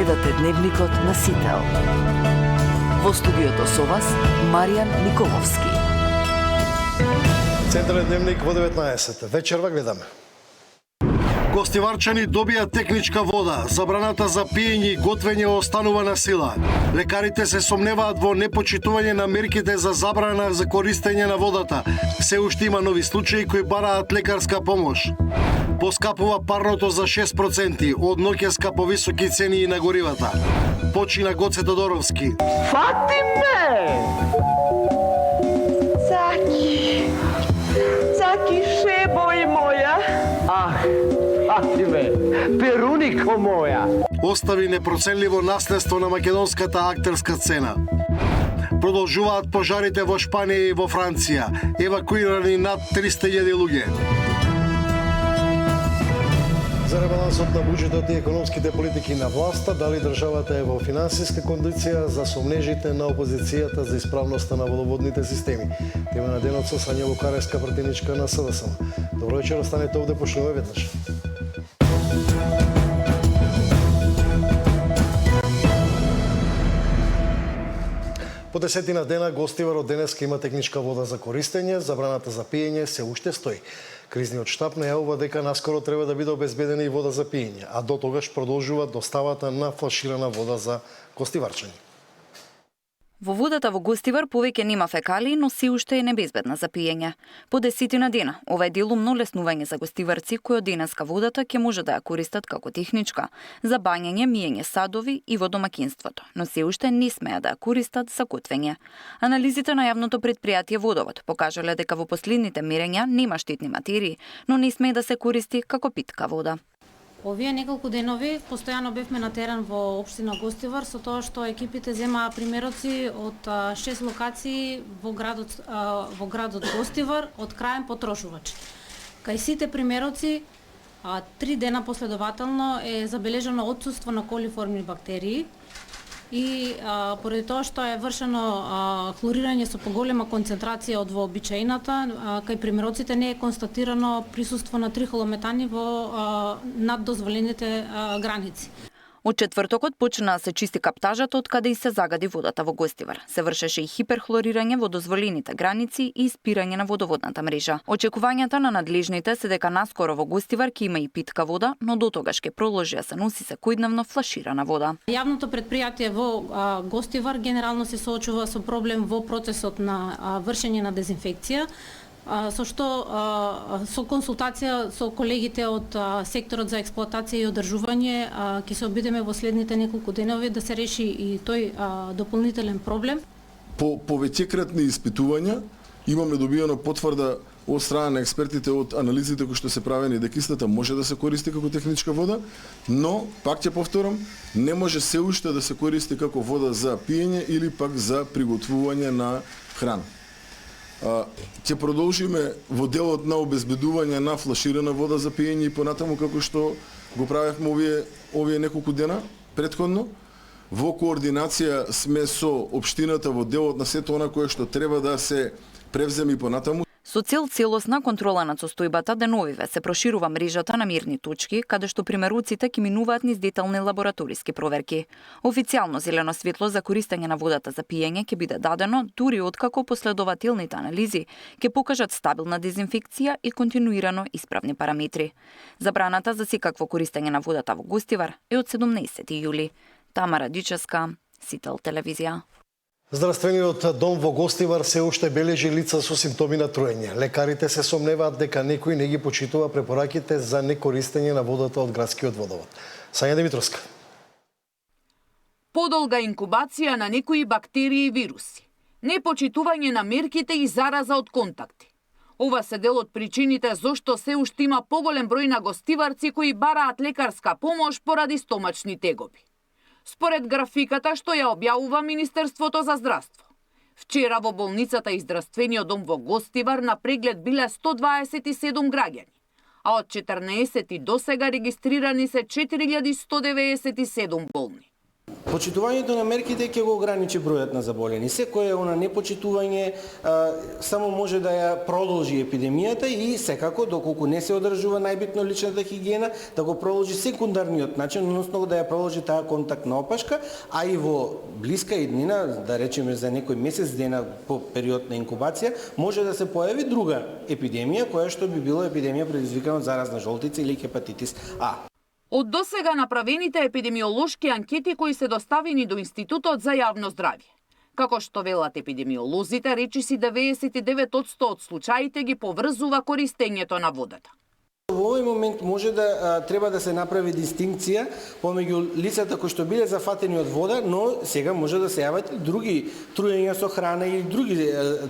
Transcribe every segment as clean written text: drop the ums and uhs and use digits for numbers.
Гледате Дневникот на Сител. Во студиото со вас Маријан Николовски. Централен дневник во 19. Вечерва гледаме. Гостиварчани добија техничка вода. Забраната за пиење и готвење останува на сила. Лекарите се сомневаат во непочитување на мерките за забрана за користење на водата. Се уште има нови случаи кои бараат лекарска помош. Поскапува парното за 6%, од ноќеска повисоки цени и на горивата. Почина Гоце Тодоровски. Фатиме! Цаки шебој моја. Ах, Фатиме, перунико моја. Остави непроценливо наследство на македонската актерска сцена. Продолжуваат пожарите во Шпанија и во Франција. Евакуирани над 300.000 луѓе. За ребалансот на буџетот и економските политики на власта, дали државата е во финансиска кондиција за сомнежите на опозицијата за исправноста на водоводните системи. Тема на денот со Сања Лукаревска, пратеничка на СДСМ. Добро вечер, останете овде, почнуваме веднаш. По 10 дена Гостивар од денеска има техничка вода за користење, забраната за пиење се уште стои. Кризниот штаб најавува дека наскоро треба да биде обезбедена и вода за пиење, а до тогаш продолжува доставата на флаширана вода за гостиварчани. Во водата во Гостивар повеќе нема фекалии, но се уште е небезбедна за пиење. По 10 дена, ова е делумно леснување за гостиварци кои од денеска водата ќе може да ја користат како техничка за бањење, миење садови и во домакинството, но се уште не смеа да ја користат за готвење. Анализите на јавното предпријатие Водовод покажале дека во последните мерења нема штетни материи, но не смее да се користи како питка вода. Овие неколку денови постојано бевме на терен во општина Гостивар со тоа што екипите земаа примероци од 6 локации во градот Гостивар од краен потрошувач. Кај сите примероци 3 дена последователно е забележано отсуство на колиформни бактерии и поради тоа што е вршено хлорирање со поголема концентрација од вообичаената, кај примероците не е констатирано присуство на трихолометани во над дозволените граници. Од четвртокот почна да се чисти каптажата од каде и се загади водата во Гостивар. Се вршеше и хиперхлорирање во дозволените граници и испирање на водоводната мрежа. Очекувањата на надлежните се дека наскоро во Гостивар ќе има и питка вода, но дотогаш ќе продолжи да се носи секојдневно флаширана вода. Јавното предпријатие во Гостивар генерално се соочува со проблем во процесот на вршење на дезинфекција, со што со консултација со колегите од секторот за експлоатација и одржување ќе се обидеме во следните неколку денови да се реши и тој дополнителен проблем. По повеќекратни испитувања имаме добиено потврда од страна на експертите од анализите кои што се правени дека истата може да се користи како техничка вода, но пак ќе повторам, не може се уште да се користи како вода за пиење или пак за приготвување на храна. Ќе продолжиме во делот на обезбедување на флаширана вода за пиење и понатаму како што го правевме овие неколку дена претходно. Во координација сме со општината во делот на сето она кое што треба да се превземе и понатаму. Со цел целосна контрола над состојбата, деновиве се проширува мрежата на мирни точки, каде што примеруците ќе минуваат низ детални лабораториски проверки. Официјално зелено светло за користење на водата за пиење ќе биде дадено дури откако последователните анализи ќе покажат стабилна дезинфекција и континуирано исправни параметри. Забраната за секакво користење на водата во Гостивар е од 17 јули. Тамара Дичевска, Сител телевизија. Здравствениот дом во Гостивар се уште бележи лица со симптоми на труење. Лекарите се сомневаат дека некој не ги почитува препораките за некористење на водата од градскиот водовод. Сања Димитровска. Подолга инкубација на некои бактерии и вируси, непочитување на мерките и зараза од контакти. Ова се дел од причините зошто се уште има поголем број на гостиварци кои бараат лекарска помош поради стомачни тегоби. Според графиката што ја објавува Министерството за здравство. Вчера во болницата и здравствениот дом во Гостивар на преглед биле 127 граѓани, а од 14 до сега регистрирани се 4197 болни. Почитувањето на мерките ќе го ограничи бројот на заболени. Секое она непочитување само може да ја продолжи епидемијата и секако доколку не се одржува најбитно личната хигиена, да го продолжи секундарниот начин, односно да ја продолжи таа контактна опашка, а и во блиска иднина, да речеме за некој месец дена по период на инкубација, може да се појави друга епидемија, која што би била епидемија предизвикана од заразна жолтица или хепатитис А. Од досега направените епидемиолошки анкети кои се доставени до Институтот за јавно здравје. Како што велат епидемиолозите, речиси 99% од случаите ги поврзува користењето на водата. Во овој момент може да треба да се направи дистинкција помеѓу лицата кои што биле зафатени од вода, но сега може да се јават и други труења со храна и други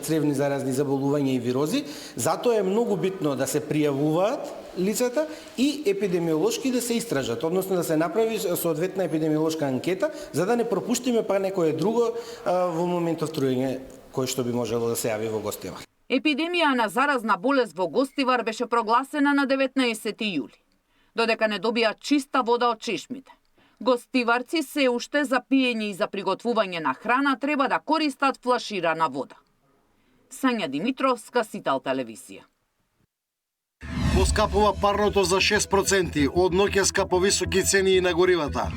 цревни заразни заболувања и вирози. Затоа е многу битно да се пријавуваат лицата и епидемиолошки да се истражат, односно да се направи соодветна епидемиолошка анкета, за да не пропуштиме па некое друго во моментов труење кој што би можело да се јави во Гостивар. Епидемија на заразна болест во Гостивар беше прогласена на 19 јули. Додека не добија чиста вода од чешмите. Гостиварци се уште за пиење и за приготвување на храна треба да користат флаширана вода. Сања Димитровска, Сител телевизија. Поскапува парното за 6%, од ноќе скаповисоки цени и на горивата.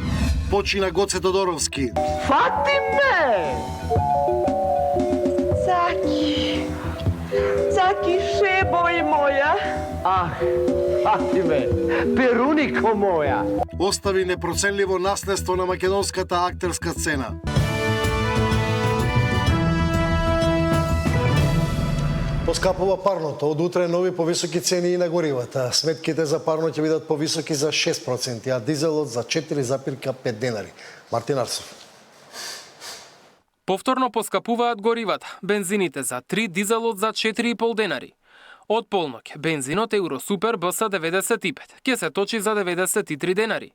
Почина Гоце Тодоровски. Фатиме! Заки, шебој моја. Ах, Фатиме, перунико моја. Остави непроценливо наследство на македонската актерска сцена. Поскапува парното, од утре нови повисоки цени и на горивата. Сметките за парно ќе бидат повисоки за 6%, а дизелот за 4,5 денари. Мартин Арсов. Повторно поскапуваат горивата, бензините за 3, дизелот за 4,5 денари. Од полноќ, бензинот Евросупер БС 95 ќе се точи за 93 денари.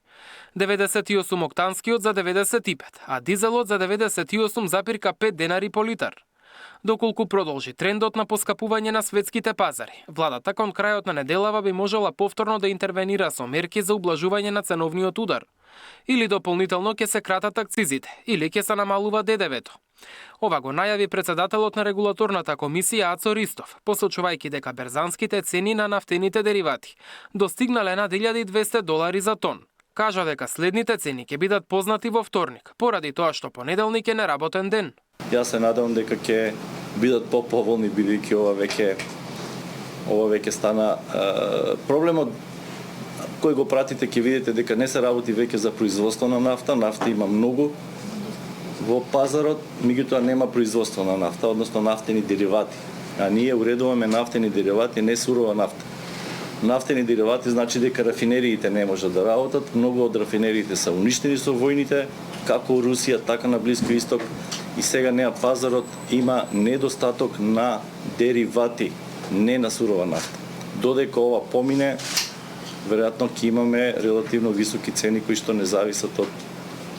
98 октанскиот за 95, а дизелот за 98,5 денари по литар. Доколку продолжи трендот на поскапување на светските пазари, владата кон крајот на неделава би можела повторно да интервенира со мерки за ублажување на ценовниот удар. Или дополнително ќе се кратат акцизите, или ќе се намалува ДДВ-то. Ова го најави председателот на регулаторната комисија Ацо Ристов, посочувајќи дека берзанските цени на нафтените деривати достигнале над $1,200 за тон. Кажа дека следните цени ќе бидат познати во вторник, поради тоа што понеделник е неработен ден. Јас се надевам дека ќе бидат поповолни, бидејќи ова веќе стана проблемот кој го пратите ќе видите дека не се работи веќе за производство на нафта, нафта има многу во пазарот, меѓутоа нема производство на нафта, односно нафтени деривати. А ние уредуваме нафтени деривати, не сурова нафта. Нафтени деривати значи дека рафинериите не можат да работат, многу од рафинериите се уништени со војните, како у Русија, така на Блиски Исток, и сега неа пазарот има недостаток на деривати, не на сурова нафта. Додека ова помине, веројатно ќе имаме релативно високи цени кои што не зависат од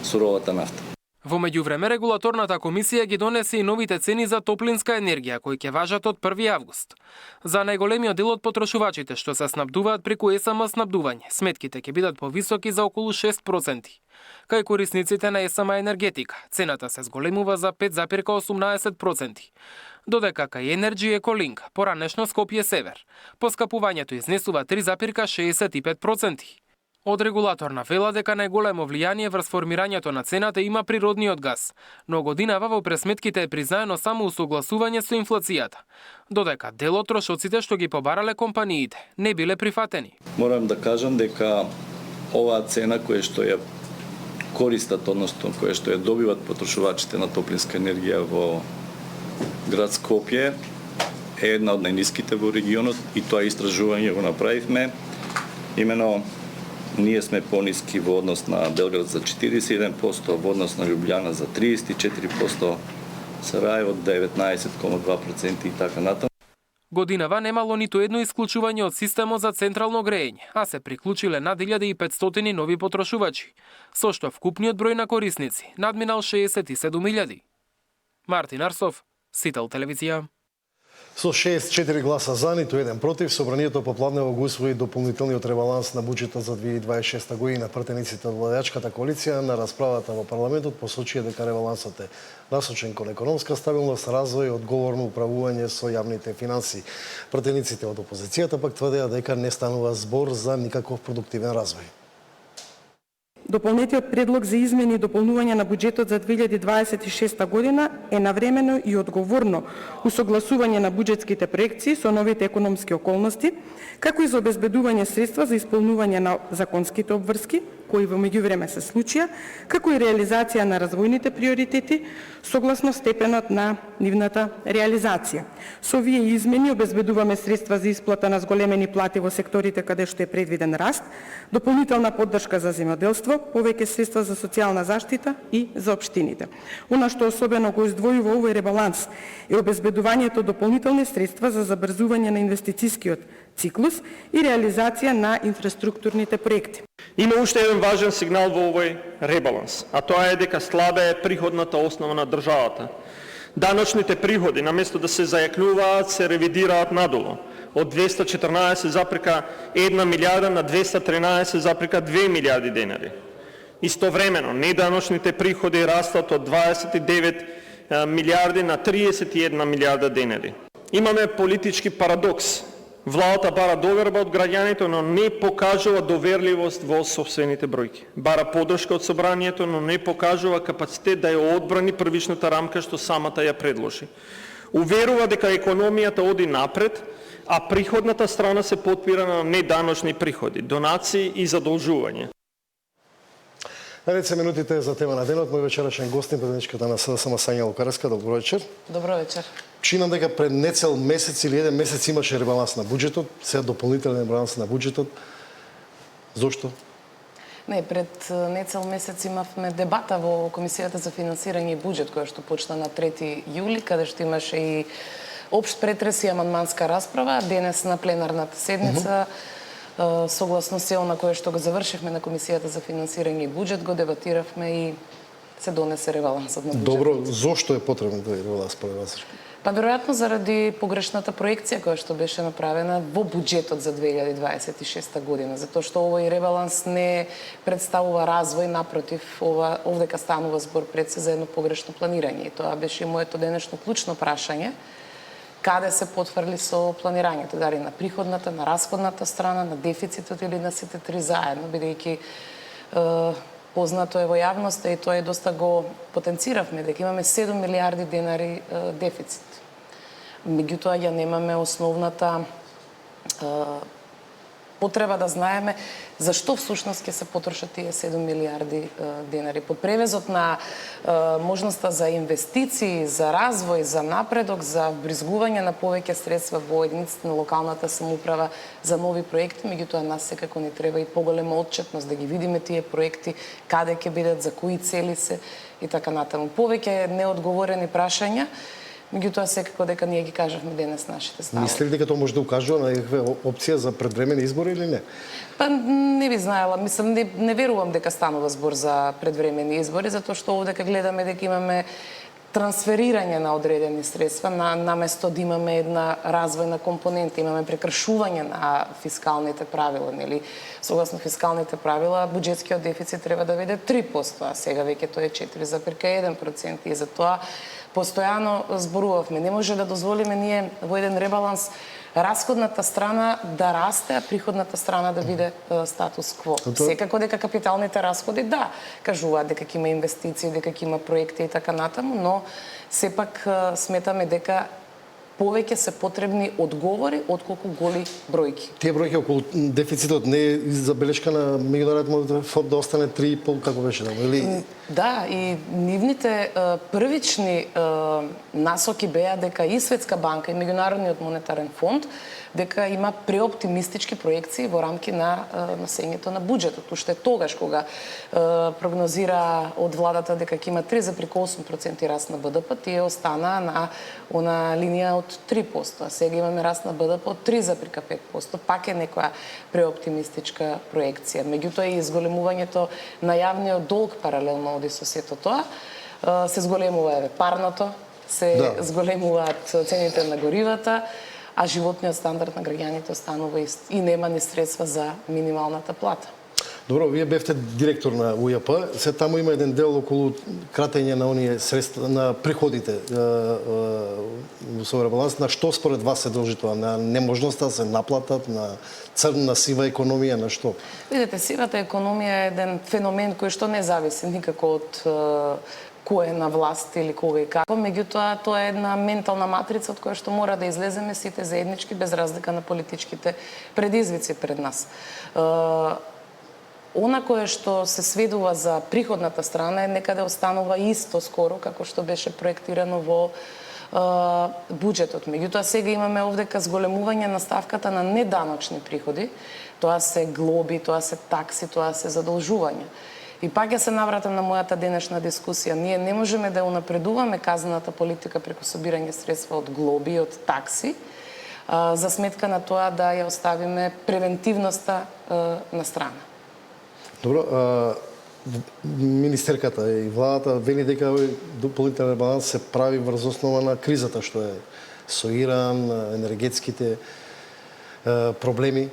суровата нафта. Во меѓувреме, регулаторната комисија ги донесе и новите цени за топлинска енергија, кои ќе важат од 1 август. За најголемиот дел од потрошувачите што се снабдуваат преку СМ снабдување, сметките ќе бидат повисоки за околу 6%. Кај корисниците на СМ енергетика, цената се зголемува за 5,18%. Додека кај Енерджи Еколинк, поранешно Скопје Север, поскапувањето изнесува 3,65%. Од регулаторна вела дека најголемо влијание врз формирањето на цената има природниот газ, но годинава во пресметките е признаено само усогласување со инфлацијата, додека дел од трошоците што ги побарале компаниите не биле прифатени. Морам да кажам дека оваа цена која што ја користат, односно која што ја добиваат потрошувачите на топлинска енергија во град Скопје е една од најниските во регионот и тоа истражување го направивме. Имено ние сме пониски во однос на Белград за 41%, во однос на Љубљана за 34%, Сарајево 19,2% и така натаму. Годинава немало ниту едно исклучување од системот за централно грејење, а се приклучиле над 1500 нови потрошувачи, со што вкупниот број на корисници надминал 67.000. Мартин Арсов, Сител телевизија. Со 64 гласа за, ниту еден против, собранието попладнево го усвои дополнителниот ребаланс на буџетот за 2026 година. Пратениците од владеачката коалиција на расправата во парламентот посочија дека ребалансот е насочен кон економска стабилност, развој и одговорно управување со јавните финансии. Пратениците од опозицијата пак тврдеа дека не станува збор за никаков продуктивен развој. Дополнетиот предлог за измени и дополнување на буџетот за 2026 година е навремено и одговорно усогласување на буџетските проекции со новите економски околности, како и за обезбедување средства за исполнување на законските обврски, кои во меѓувреме се случија, како и реализација на развојните приоритети согласно степенот на нивната реализација. Со овие измени обезбедуваме средства за исплата на зголемени плати во секторите каде што е предвиден раст, дополнителна поддршка за земјоделство, повеќе средства за социјална заштита и за општините. Она што особено го издвојува овој ребаланс е обезбедувањето дополнителни средства за забрзување на инвестицискиот циклус и реализација на инфраструктурните проекти. Има уште еден важен сигнал во овој ребаланс, а тоа е дека слабе е приходната основа на државата. Даночните приходи, наместо да се зајакнуваат, се ревидираат надолу, од 214,1 милиарда на 213,2 милиарди денари. Истовремено, неданочните приходи растат од 29 милиарди на 31 милиарда денари. Имаме политички парадокс. Владата бара доверба од граѓаните, но не покажува доверливост во сопствените бројки. Бара поддршка од собранието, но не покажува капацитет да ја одбрани првичната рамка што самата ја предложи. Уверува дека економијата оди напред, а приходната страна се потпира на неданочни приходи, донации и задолжување. Наред се минутите за тема на денот. Мој вечерашен гостин, пратеничката на СДСМ Сања Лукареска. Добро вечер. Добро вечер. Чинам дека пред нецел месец или еден месец имаше ребаланс на буџетот, сега дополнителен ребаланс на буџетот. Зошто? Не, пред нецел месец имавме дебата во Комисијата за финансирање и буџет, која што почна на 3 јули, каде што имаше и општ претрес и амандманска расправа. Денес на пленарната седница, согласно се на кое што го завршивме на Комисијата за финансирање и буџет, го дебатиравме и се донесе ребалансот на буџетот. Добро, зошто е потребен тој ребаланс според вас? Па веројатно заради погрешната проекција која што беше направена во буџетот за 2026 година, затоа што овој ребаланс не представува развој, напротив, овдека станува збор пред се за едно погрешно планирање. И тоа беше и моето денешно клучно прашање. Каде се потврли со планирањето, дали на приходната, на расходната страна, на дефицитот или на сите три заедно, бидејќи познато е во јавноста и тоа е доста го потенциравме, дека имаме 7 милиарди денари дефицит. Меѓутоа ја немаме основната потреба да знаеме зашто всушност ќе се потрошат тие 7 милиарди денари. Под превезот на можноста за инвестиции, за развој, за напредок, за вбризгување на повеќе средства во единиците на локалната самоуправа за нови проекти, меѓутоа нас секако ни треба и поголема отчетност да ги видиме тие проекти, каде ќе бидат, за кои цели се и така натаму. Повеќе неодговорени прашања. Меѓутоа секако дека ние ги кажавме денес нашите ставови. Мислите ли дека тоа може да укажува на некаква опција за предвремени избори или не? Па не би знаела, мислам не верувам дека станува збор за предвремени избори, затоа што овдека гледаме дека имаме трансферирање на одредени средства наместо да имаме една развојна компонента, имаме прекршување на фискалните правила, нели? Согласно фискалните правила, буџетскиот дефицит треба да биде 3%, а сега веќе тоа е 4,1% и затоа постојано зборувавме. Не може да дозволиме ние во еден ребаланс расходната страна да расте, а приходната страна да биде статус кво. Секако дека капиталните расходи, да, кажуваат дека ќе има инвестиции, дека ќе има проекти и така натаму, но сепак сметаме дека повеќе се потребни одговори отколку голи бројки. Тие бројки околу дефицитот не е забелешка на меѓународниот монетарен фонд да остане 3,5 како беше таму или? Да, и нивните првични насоки беа дека и Светска банка и Меѓународниот монетарен фонд дека има преоптимистички проекции во рамки на носењето на буџетот. Уште тогаш кога прогнозира од владата дека ќе има 3,8% раст на БДП, тие останаа на она линија од 3%, а сега имаме раст на БДП од 3,5%, пак е некоја преоптимистичка проекција. Меѓутоа и изголемувањето на јавниот долг паралелно оди со сето тоа, се зголемува парното, се зголемуваат цените на горивата, а животниот стандард на граѓаните останува ист и нема ни средства за минималната плата. Добро, вие бевте директор на УЈП, се таму има еден дел околу кратење на оние средства на приходите со ребаланс. На што според вас се дължи тоа? На неможноста да се наплатат, на црна сива економија, на што? Видете, сивата економија е еден феномен кој што не зависи никако од кој е на власт или кога и како, меѓутоа тоа е една ментална матрица од која што мора да излеземе сите заеднички без разлика на политичките предизвици пред нас. Она кое што се сведува за приходната страна е некаде останува исто скоро како што беше проектирано во буџетот. Меѓутоа сега имаме овдека зголемување на ставката на неданочни приходи. Тоа се глоби, тоа се такси, тоа се задолжувања. И пак ќе се навратам на мојата денешна дискусија. Ние не можеме да унапредуваме казната политика преку собирање средства од глоби и од такси, за сметка на тоа да ја оставиме превентивноста на страна. Добро, министерката и владата вели дека овој дополнителен ребаланс се прави врз основа на кризата што е со Иран, енергетските проблеми.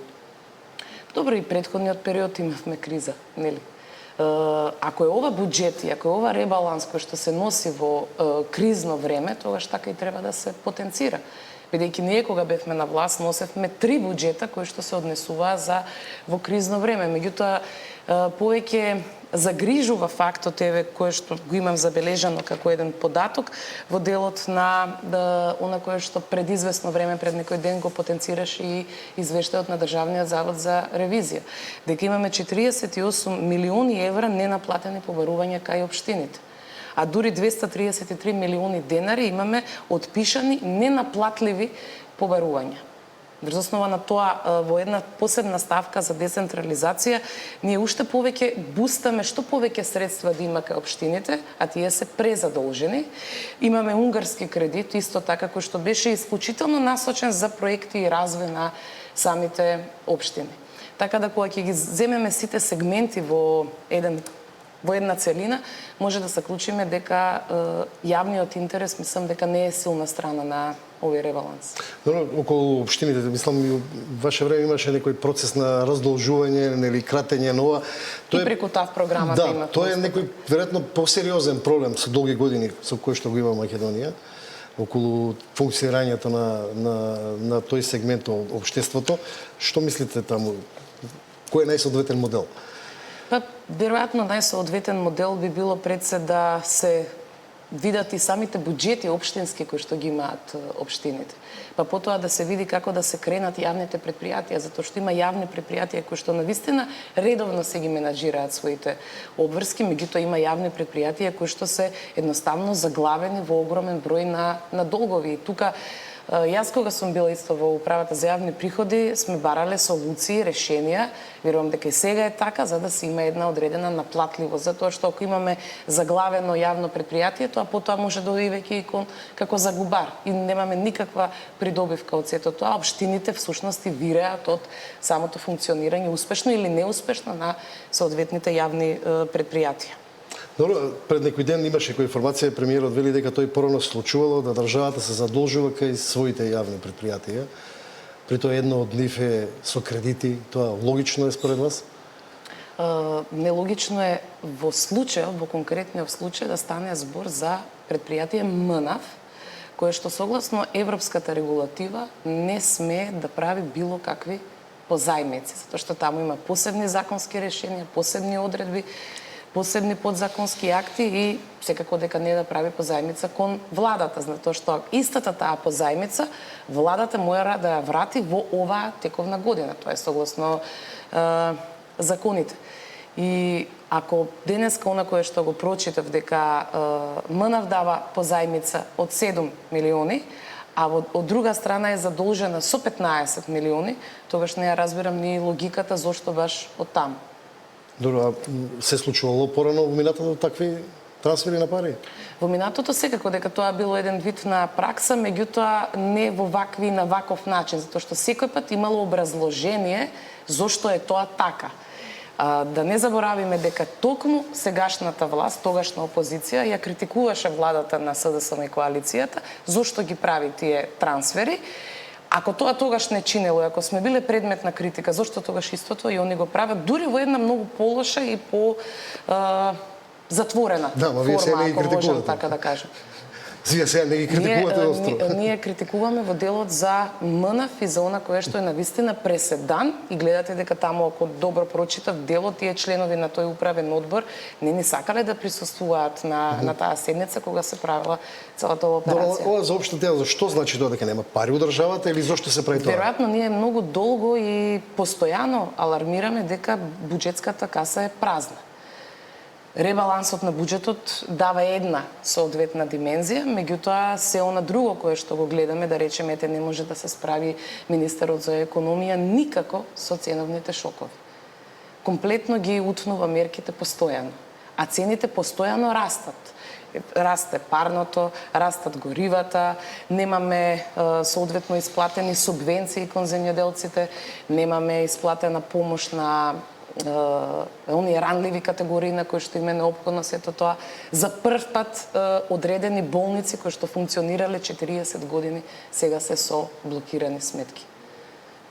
Добро, и претходниот период имавме криза, нели? Ако е ова буџет и ако е ова ребаланс кој што се носи во кризно време, тогаш така и треба да се потенцира. Бидејќи ние кога бевме на власт носевме 3 буџета кои што се однесуваа за во кризно време. Меѓутоа повеќе загрижува фактот кој што го имам забележано како еден податок во делот на она кое што пред известно време, пред некој ден го потенцираше и извештајот на Државниот завод за ревизија, дека имаме 48 милиони евра ненаплатени побарувања кај општините. А дури 233 милиони денари имаме отпишани ненаплатливи побарувања. Врз основа на тоа, во една посебна ставка за децентрализација, ние уште повеќе бустаме што повеќе средства да има кај општините, а тие се презадолжени. Имаме унгарски кредит, исто така, кој што беше исклучително насочен за проекти и развој на самите општини. Така да кога ќе ги земеме сите сегменти во една целина, може да заклучиме дека јавниот интерес, мислам дека не е силна страна на овој ребаланс. Добро, околу општините, мислам, и ваше време имаше некој процес на раздолжување или кратење на ова. И преку таа програмата има. Да, тоа е некој веројатно посериозен проблем со долги години со кој што го има Македонија околу функционирањето на тој сегмент од општеството. Што мислите таму? Кој е најсоодветен модел? Па, веројатно најсоодветен модел би било пред се да се видат и самите буџети општински кои што ги имаат општините. Па потоа да се види како да се кренат јавните предпријатија, затоа што има јавни предпријатија кои што навистина редовно се ги менаџираат своите обврски, меѓутоа има јавни предпријатија кои што се едноставно заглавени во огромен број на долгови. И тука јас кога сум била исто во управата за јавни приходи, сме барале солуции, решенија, верувам дека и сега е така, за да се има една одредена наплатливост, затоа што ако имаме заглавено јавно предпријатие, тоа потоа може да оди веќе како загубар и немаме никаква придобивка од сето тоа. Општините всушност и виреат од самото функционирање успешно или неуспешно на соодветните јавни предпријатија. Добро, пред некој ден имаше која информација, премиерот вели дека тој порано случувало да државата се задолжува кај своите јавни предпријатија. При тоа едно од нив е со кредити. Тоа логично е според вас? Нелогично е во случај, во конкретниот случај да стане збор за предпријатие МНАВ, кое што согласно европската регулатива не смее да прави било какви позајмици, затоа што таму има посебни законски решенија, посебни одредби, посебни подзаконски акти и секако дека не да прави позајмица кон владата, затоа што истата таа позајмица владата мора да ја врати во оваа тековна година, тоа е согласно законите. И ако денеска онакое што го прочитав дека МНАВ дава позајмица од 7 милиони, а од друга страна е задолжена со 15 милиони, тогаш не ја разбирам ни логиката зошто баш од таму. Добро, се случувало порано во минатото такви трансфери на пари? Во минатото секако дека тоа било еден вид на пракса, меѓутоа не во вакви на ваков начин, затоа што секој пат имало образложение зошто е тоа така. Да не заборавиме дека токму сегашната власт, тогашна опозиција, ја критикуваше владата на СДСМ и коалицијата, зошто ги прави тие трансфери. Ако тоа тогаш не чинело, ако сме биле предмет на критика, зошто тогаш истото и они го прават, дури во една многу полоша и по затворена форма, ако можем така да кажем. Сега не ги критикувате остро. Ние критикуваме во делот за МНФ и за она кое што е навистина преседан и гледате дека таму, ако добро прочитав делот, тие членови на тој управен одбор не ни сакале да присуствуваат на таа седница кога се правила целата ова операција. Ова за општа тема, зашто значи тоа дека нема пари у државата или зошто се прави тоа? Веројатно ние многу долго и постојано алармираме дека буџетската каса е празна. Ребалансот на буџетот дава една соодветна димензија, меѓутоа се она друго кое што го гледаме, да речеме, не може да се справи министерот за економија никако со ценовните шокови. Комплетно ги утнува мерките постојано, а цените постојано растат. Расте парното, растат горивата, немаме соодветно исплатени субвенции кон земјоделците, немаме исплатена помош на оние ранливи категории на кои што им е неопходно сето тоа. За прв пат одредени болници кои што функционирале 40 години сега се со блокирани сметки.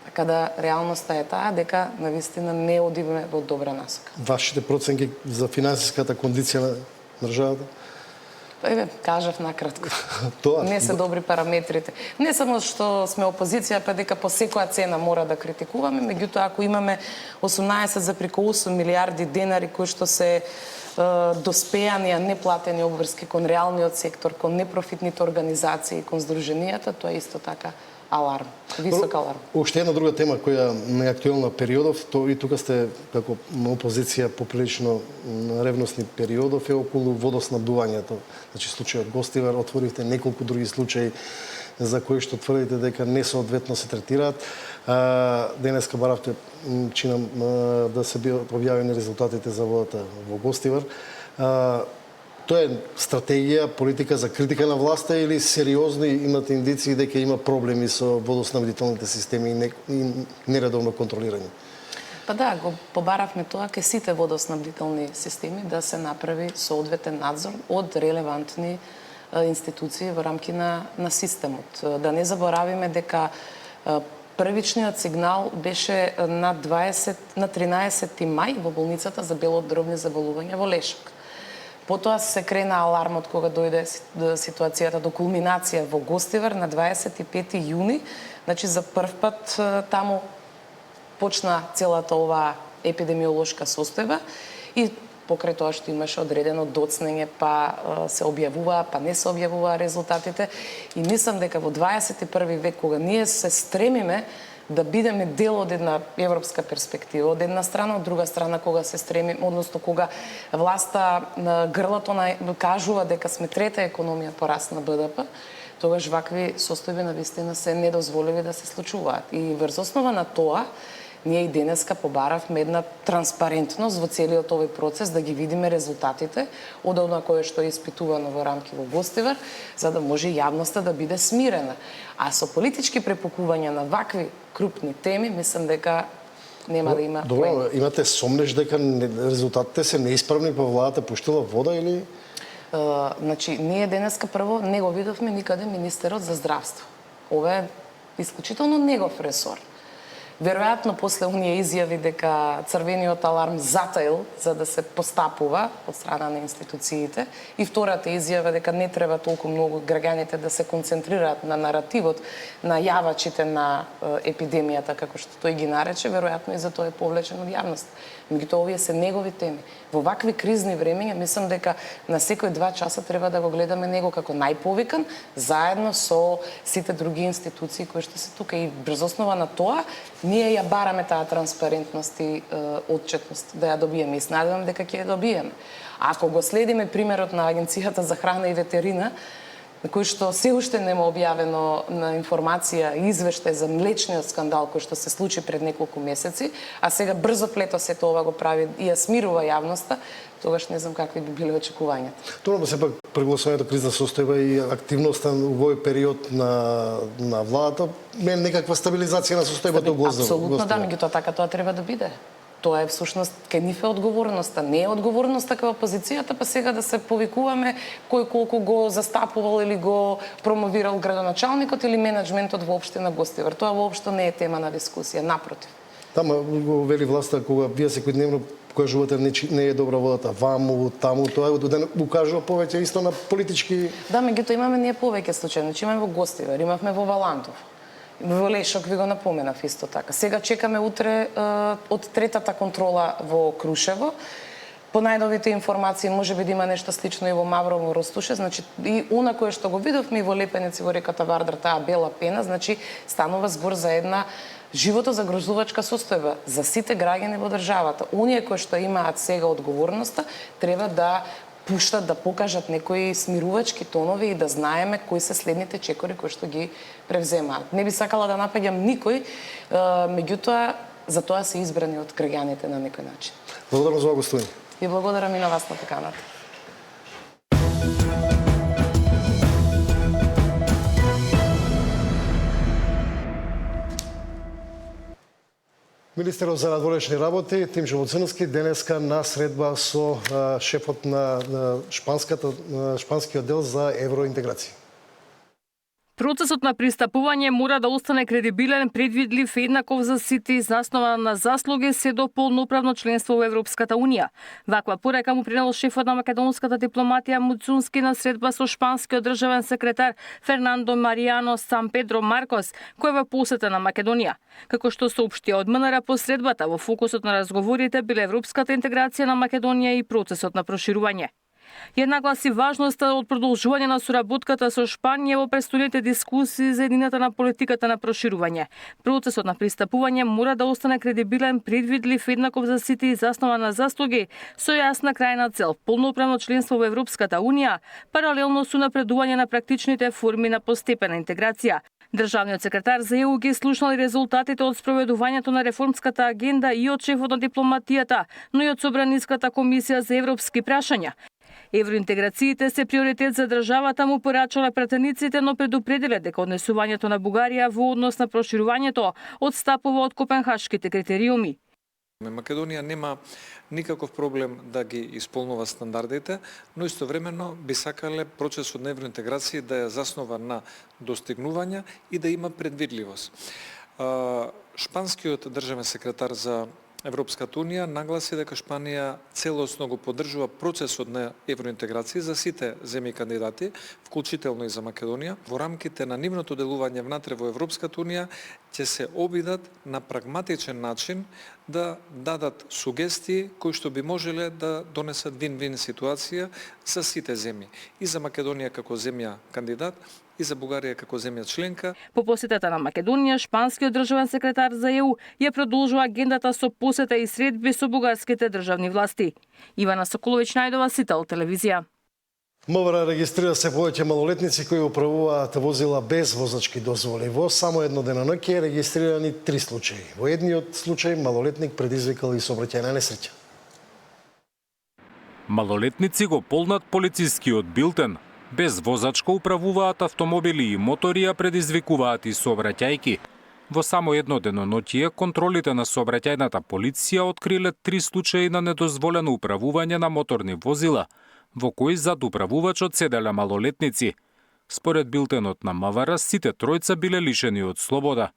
Така да реалноста е таа дека навистина не одиме во добра насока. Вашите проценки за финансиската кондиција на државата? Еве, кажав накратко. Тоа не се добри параметрите. Не само што сме опозиција, па дека по секоја цена мора да критикуваме, меѓутоа ако имаме 18,8 милиарди денари кои што се доспејани, а неплатени обврски кон реалниот сектор, кон непрофитните организации, кон здруженијата, тоа е исто така аларм, висок аларм. Уште една друга тема која не е актуелна периодов, то и тука сте како опозиција поприлично ревностни периодов е околу водоснабдувањето. Значи случајот Гостивар, отворивте неколку други случаи за кои што тврдите дека несоодветно се третираат. Денеска баравте, чинам, да се бидат објавени резултатите за водата во Гостивар. Тоа е стратегија, политика за критика на власта или сериозни имате индиции дека има проблеми со водоснабдителните системи и нередовно контролирање? Па да, го побаравме тоа ке сите водоснабдителни системи да се направи соодветен надзор од релевантни институции во рамки на системот. Да не заборавиме дека првичниот сигнал беше на 13 мај во болницата за белодробни заболувања во Лешак. Потоа се крена алармот кога дојде ситуацијата до кулминација во Гостивар на 25 јуни. Значи за прв пат таму почна целата оваа епидемиолошка состојба и покрај тоа што имаше одредено доцнење, па се објавуваа, па не се објавуваа резултатите. И мислам дека во 21 век, кога ние се стремиме да бидеме дел од една европска перспектива, од една страна, од друга страна кога се стремиме, односно кога власта на грлото кажува дека сме трета економија по раст на БДП, тогаш вакви состојби навистина се недозволиви да се случуваат. И врз основа на тоа, ние и денеска побаравме една транспарентност во целиот овој процес, да ги видиме резултатите од она кое што е испитувано во рамки во Гостивар, за да може јавноста да биде смирена. А со политички препукувања на вакви крупни теми, мислам дека нема да има. Добро, имате сомнеш дека резултатите се неисправни, па владата пуштила вода или? Значи, ние денеска прво не го видовме никаде министерот за здравство. Ова е исклучително негов ресор. Веројатно после оние изјави дека црвениот аларм затаил за да се постапува од страна на институциите и втората изјава дека не треба толку многу граѓаните да се концентрираат на наративот на јавачите на епидемијата, како што тој ги нарече, веројатно и за тоа е повлечен од јавност. Меѓутоа овие се негови теми. Во вакви кризни времења мислам дека на секој 2 часа треба да го гледаме него како најповикан, заедно со сите други институции кои што се тука, и врз основа на тоа ние ја бараме таа транспарентност и отчетност да ја добиеме, и се надевам дека ќе ја добиеме. Ако го следиме примерот на Агенцијата за храна и ветерина, на кој што се уште нема објавено на информација и извештај за млечниот скандал кој што се случи пред неколку месеци, а сега брзо плето сето ова го прави и ја смирува јавноста, тогаш не знам какви би биле очекувањата. Тоа сепак прегласувањето кризна состојба и активноста во овој период на владата е некаква стабилизација на состојбата во Гостивар. Апсолутно да, меѓутоа така тоа треба да биде. Тоа е всушност кај нив е одговорноста, не е одговорноста кај опозицијата, па сега да се повикуваме кој колку го застапувал или го промовирал градоначалникот или менаџментот во општина Гостивар. Тоа воопшто не е тема на дискусија, напротив. Тама го вели власта кога вие секојдневно кажувате не е добра водата, ваму, таму, тоа да укажува повеќе исто на политички. Да, меѓутоа имаме ние повеќе случаи, значи имаме во Гостивар, имавме во Валантов. Во Лешок ви го напоменав исто така. Сега чекаме утре од третата контрола во Крушево. По најновите информации можеби да има нешто слично и во Маврово, Ростуше, значи и она кое што го видовме и во Лепенец и во реката Вардар, таа бела пена, значи станува збор за една животозагрозувачка состојба за сите граѓани во државата. Оние кои што имаат сега одговорноста треба да пуштат, да покажат некои смирувачки тонови и да знаеме кои се следните чекори кои што ги превземаат. Не би сакала да напаѓам никој, меѓутоа за тоа се избрани од граѓаните на некој начин. Благодарам за гостување. И благодарам и на вас на поканата. Министерот за надворешни работи Тимчо Вуцановски денеска на средба со шефот на шпанскиот дел за евроинтеграција. Процесот на пристапување мора да остане кредибилен, предвидлив и еднаков за сите и заснован на заслуги се до полноправно членство во Европската Унија. Ваква порека му принел шефот на македонската дипломатија Муцунски на средба со шпанскиот државен секретар Фернандо Маријано Сан Педро Маркос, кој во посета на Македонија. Како што соопшти од МНР по средбата, во фокусот на разговорите биле европската интеграција на Македонија и процесот на проширување. Ја нагласи важноста од продолжување на соработката со Шпанија во престојните дискусии за едината на политиката на проширување. Процесот на пристапување мора да остане кредибилен, предвидлив, еднаков за сите и заснован на заслуги, со јасна крајна цел полноправно членство во Европската Унија, паралелно со напредување на практичните форми на постепена интеграција. Државниот секретар за ЕУ ги слушнал резултатите од спроведувањето на реформската агенда и од шефот на дипломатијата, но и од Собраниската комисија за европски прашања. Евроинтеграциите се приоритет за државата, му порачале пратениците, но предупредиле дека однесувањето на Бугарија во однос на проширувањето одстапува од копенхашките критериуми. Македонија нема никаков проблем да ги исполнува стандардите, но истовремено би сакале процесот на евроинтеграција да ја заснова на достигнувања и да има предвидливост. Шпанскиот државен секретар за Европската Унија нагласи дека Шпанија целосно го поддржува процесот на евроинтеграција за сите земји кандидати, вклучително и за Македонија. Во рамките на нивното делување внатре во Европската Унија ќе се обидат на прагматичен начин да дадат сугестии кои што би можеле да донесат вин-вин ситуација за сите земји. И за Македонија како земја кандидат, и за Бугарија како земја членка. По посетата на Македонија, шпанскиот државен секретар за ЕУ ја продолжува агендата со посета и средби со бугарските државни власти. Ивана Соколовиќ, Најдова, Сител телевизија. МВР регистрира се повеќе малолетници кои управуваат возила без возачки дозволи. Во само едно деноноќе е регистрирани 3 случаи. Во едниот случај малолетник предизвикал и сообраќајна несреќа. Малолетници го полнат полицискиот билтен. Без возачка управуваат автомобили и мотори, а предизвикуваат и сообраќајки. Во само едно деноноќие, контролите на сообраќајната полиција откриле 3 случаи на недозволено управување на моторни возила, во кои зад управувачот седеле малолетници. Според билтенот на МВР, сите тројца биле лишени од слобода.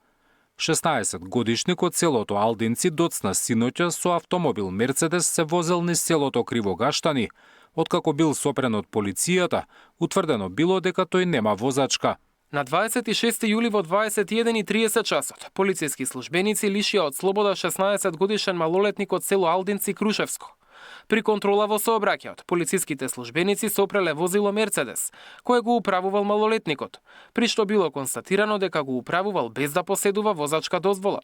16-годишник од селото Алдинци доцна синоќа со автомобил Мерцедес се возел низ селото Кривогаштани. Откако бил сопрен од полицијата, утврдено било дека тој нема возачка. На 26 јули во 21:30 часот, полициски службеници лишија од слобода 16-годишен малолетник од село Алдинци, Крушевско. При контрола во сообраќајот, полициските службеници сопреле возило Мерцедес, кое го управувал малолетникот, при што било констатирано дека го управувал без да поседува возачка дозвола.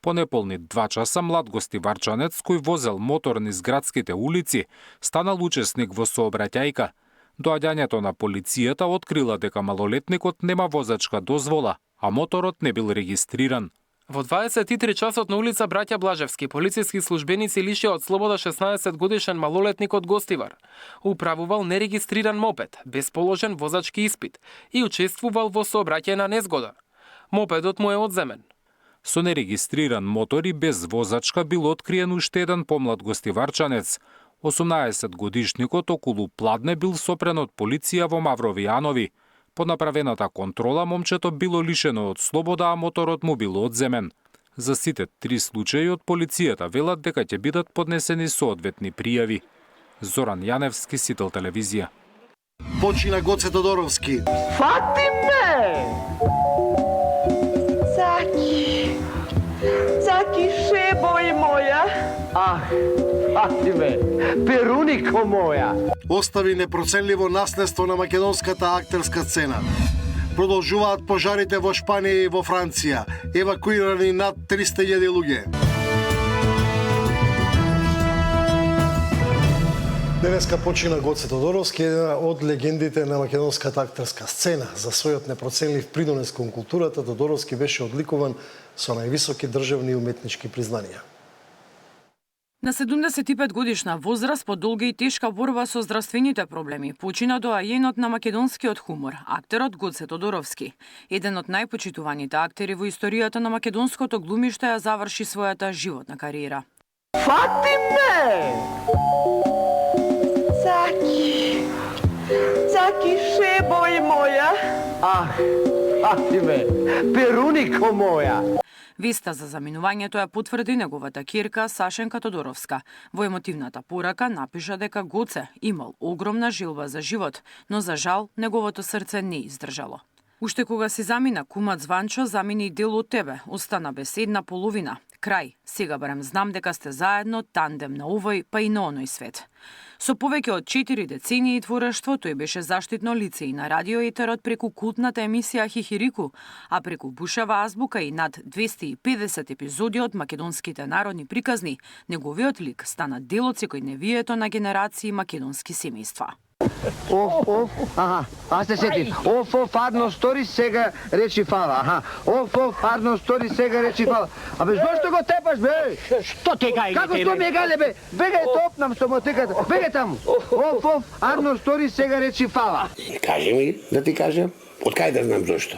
По неполни 2 часа млад гостиварчанец кој возел мотор низ градските улици станал учесник во сообраќајка. Доаѓањето на полицијата открила дека малолетникот нема возачка дозвола, а моторот не бил регистриран. Во 23 часот на улица Браќа Блажевски, полициски службеници лишија од слобода 16-годишен малолетник од Гостивар. Управувал нерегистриран мопед, без положен возачки испит и учествувал во сообраќајна незгода. Мопедот му е одземен. Со нерегистриран мотор и без возачка бил откриен уште еден помлад гостиварчанец. 18-годишникот околу Пладне бил сопрен од полиција во Мавровијанови. По направената контрола момчето било лишено од слобода, а моторот му бил одземен. За сите 3 случаи од полицијата велат дека ќе бидат поднесени соодветни пријави. Зоран Јаневски, Сител телевизија. Почина Гоце Тодоровски. Фати ме! Заки шебој моја. Ах, фати ме, перунико моја. Остави непроценливо наследство на македонската актерска сцена. Продолжуваат пожарите во Шпанија и во Франција, евакуирани над 300.000 луѓе. Денеска почина Гоце Тодоровски, една од легендите на македонската актерска сцена. За својот непроценлив придонес кон културата, Тодоровски беше одликуван со највисоки државни и уметнички признанија. На 75 годишна возраст, по долга и тешка борба со здравствените проблеми, почина доајенот на македонскиот хумор, актерот Гоце Тодоровски. Еден од најпочитуваните актери во историјата на македонското глумиште ја заврши својата животна кариера. Фати ме! Заки шебој моја. Ах, фати ме, перунико моја. Веста за заминувањето ја потврди неговата ќерка Сашенка Тодоровска. Во емотивната порака напиша дека Гоце имал огромна желба за живот, но за жал неговото срце не издржало. Уште кога си замина кумат Званчо, замини и дел од тебе, остана без една половина. Крај, сега барем знам дека сте заедно, тандем на овој, па и на оној свет. Со повеќе од 4 децении творештво, тој беше заштитно лице и на радиоетерот преку култната емисија Хихирику, а преку Бушева азбука и над 250 епизоди од македонските народни приказни, неговиот лик стана дел од секојдневието на генерации македонски семејства. Аз се сетив. Фарно стори сега речи фала. Фарно стори сега речи фала. Абе, зошто го тепаш, бе? Што те гајле? Како што ме гајле, бе? Бегај топнам со мотиката. Бегај таму. Арно стори сега речи фала. Кажи ми, да ти кажем, од кај да знам зошто.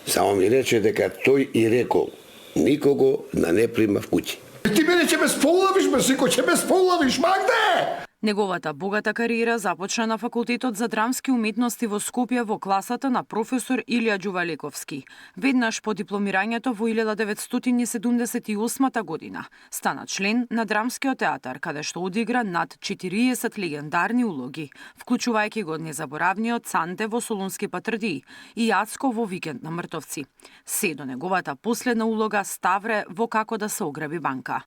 Само ми рече дека тој и рекол, никого да не прима в куќи. Ти мене ќе ме сполавиш, бе, сико, ќе ме сполавиш, Магде! Неговата богата кариера започна на Факултетот за драмски уметности во Скопје во класата на професор Илија Ѓувалековски. Веднаш по дипломирањето во 1978 година стана член на Драмскиот театар, каде што одигра над 40 легендарни улоги, вклучувајќи го незаборавниот Цанте во Солунски патрдии и Јацко во Викенд на мртовци. Се до неговата последна улога Ставре во Како да се ограби банка.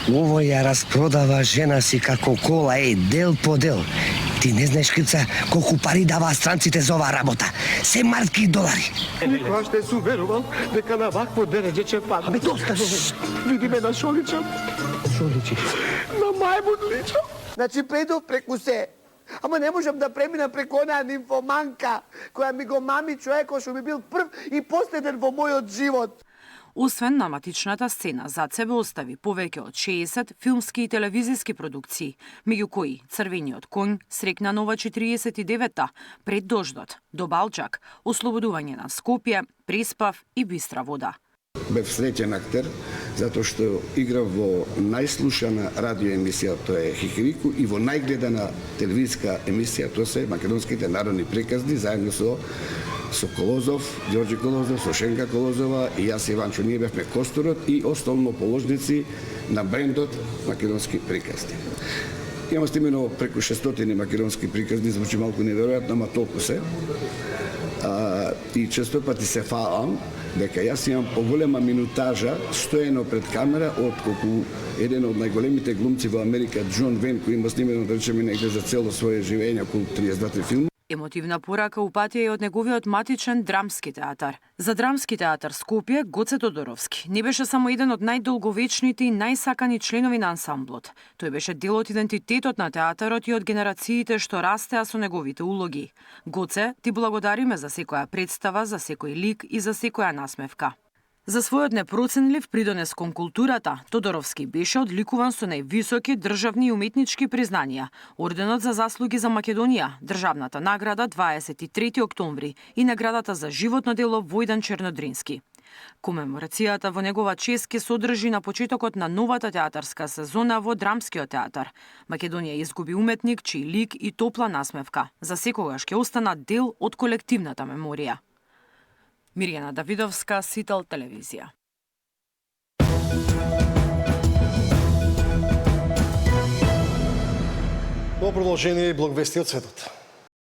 Ово ја распродава жена си како кола, дел по дел. Ти не знаеш, Крица, колку пари даваа странците за оваа работа. Се марки долари. Никош не сум верувал дека на вакво дереđe ќе падне. Абе, доста, Види ме на шо личам. Шо личиш? На мајмун личам. Значи, предов преку се. Ама не можам да премина преку онаа нимфоманка, која ми го мами човекот што ми бил прв и последен во мојот живот. Освен драматичната сцена, зад себе остави повеќе од 60 филмски и телевизиски продукции, меѓу кои Црвениот конј, Срекна нова 49-та, Пред дождот, До Балчак, Ослободување на Скопје, Преспав и Бистра вода. Бев среќен актер, затоа што играв во најслушана радиоемисија, тоа е Хихирику, и во најгледана телевизиска емисија, тоа се македонските народни приказни, заедно со Колозов, Ѓорѓе Колозов, со Шенка Колозова и јас и Иванчо, ние бевме костурот и основоположници на брендот македонски приказни. Имам стимено преку 600 македонски приказни, звучи малку неверојатно, ама толку се. И често пати се фалам дека јас имам поголема минутажа стоено пред камера отколку еден од најголемите глумци во Америка, Џон Вен, кој има снимено, да речеме, негде за цело своје живење, околу 32 филми. Емотивна порака упатија и од неговиот матичен Драмски театар. За Драмски театар Скопје, Гоце Тодоровски не беше само еден од најдолговечните и најсакани членови на ансамблот. Тој беше дел од идентитетот на театарот и од генерациите што растеа со неговите улоги. Гоце, ти благодариме за секоја представа, за секој лик и за секоја насмевка. За својот непроценлив придонес кон културата, Тодоровски беше одликуван со највисоки државни и уметнички признанија, Орденот за заслуги за Македонија, државната награда 23 октомври и наградата за животно дело Војдан Чернодрински. Комеморацијата во негова чест ќе содржи на почетокот на новата театарска сезона во Драмскиот театар. Македонија изгуби уметник чиј лик и топла насмевка за секогаш ќе останат дел од колективната меморија. Мирјана Давидовска, Сител телевизија. Во продолжение блог вести од светот.